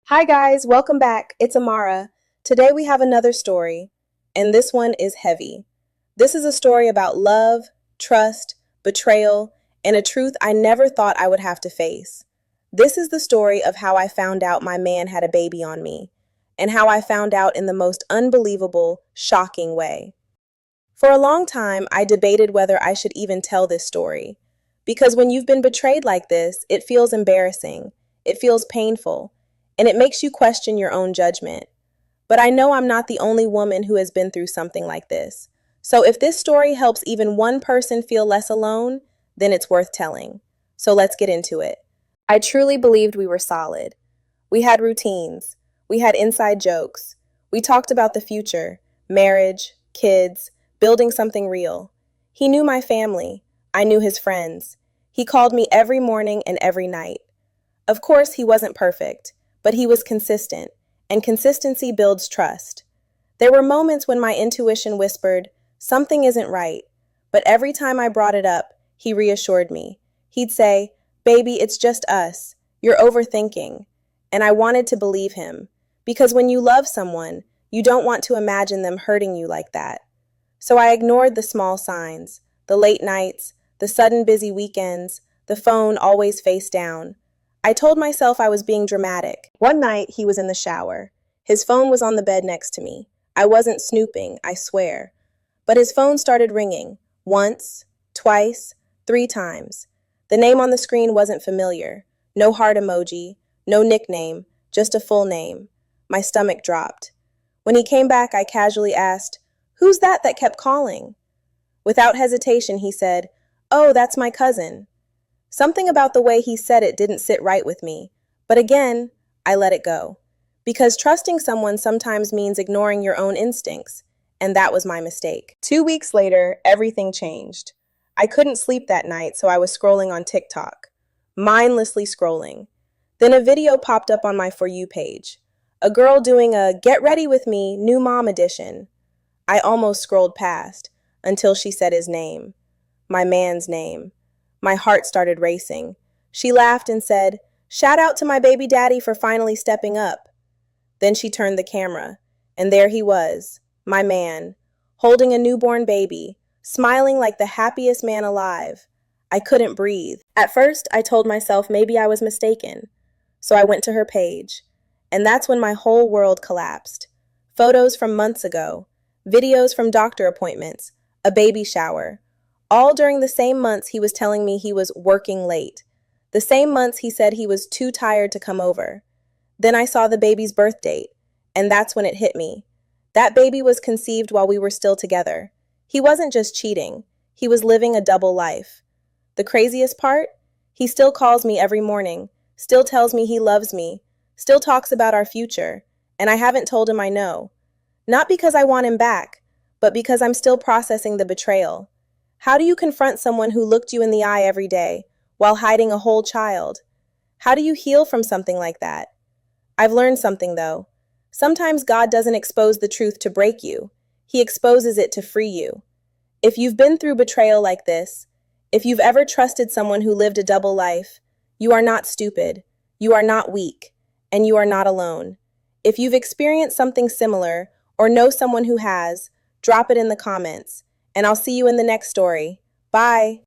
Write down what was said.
Hi guys, welcome back. It's Amara. Today we have another story, and this one is heavy. This is a story about love, trust, betrayal, and a truth I never thought I would have to face. This is the story of how I found out my man had a baby on me, and how I found out in the most unbelievable, shocking way. For a long time, I debated whether I should even tell this story, because when you've been betrayed like this, it feels embarrassing, it feels painful, and it makes you question your own judgment. But I know I'm not the only woman who has been through something like this. So if this story helps even one person feel less alone, then it's worth telling. So let's get into it. I truly believed we were solid. We had routines. We had inside jokes. We talked about the future, marriage, kids, building something real. He knew my family. I knew his friends. He called me every morning and every night. Of course, he wasn't perfect, but he was consistent, and consistency builds trust. There were moments when my intuition whispered, something isn't right, but every time I brought it up, he reassured me. He'd say, baby, it's just us. You're overthinking. And I wanted to believe him, because when you love someone, you don't want to imagine them hurting you like that. So I ignored the small signs, the late nights, the sudden busy weekends, the phone always face down. I told myself I was being dramatic. One night, he was in the shower. His phone was on the bed next to me. I wasn't snooping, I swear. But his phone started ringing. Once, twice, 3 times. The name on the screen wasn't familiar. No heart emoji, no nickname, just a full name. My stomach dropped. When he came back, I casually asked, "Who's that kept calling?" Without hesitation, he said, "Oh, that's my cousin." Something about the way he said it didn't sit right with me. But again, I let it go. Because trusting someone sometimes means ignoring your own instincts, and that was my mistake. 2 weeks later, everything changed. I couldn't sleep that night, so I was scrolling on TikTok, mindlessly scrolling. Then a video popped up on my For You page. A girl doing a Get Ready With Me New Mom edition. I almost scrolled past, until she said his name. My man's name. My heart started racing. She laughed and said, "Shout out to my baby daddy for finally stepping up." Then she turned the camera, and there he was, my man, holding a newborn baby, smiling like the happiest man alive. I couldn't breathe. At first, I told myself maybe I was mistaken. So I went to her page, and that's when my whole world collapsed. Photos from months ago, videos from doctor appointments, a baby shower. All during the same months he was telling me he was working late. The same months he said he was too tired to come over. Then I saw the baby's birth date, and that's when it hit me. That baby was conceived while we were still together. He wasn't just cheating, he was living a double life. The craziest part? He still calls me every morning, still tells me he loves me, still talks about our future, and I haven't told him I know. Not because I want him back, but because I'm still processing the betrayal. How do you confront someone who looked you in the eye every day while hiding a whole child? How do you heal from something like that? I've learned something, though. Sometimes God doesn't expose the truth to break you. He exposes it to free you. If you've been through betrayal like this, if you've ever trusted someone who lived a double life, you are not stupid, you are not weak, and you are not alone. If you've experienced something similar or know someone who has, drop it in the comments. And I'll see you in the next story. Bye.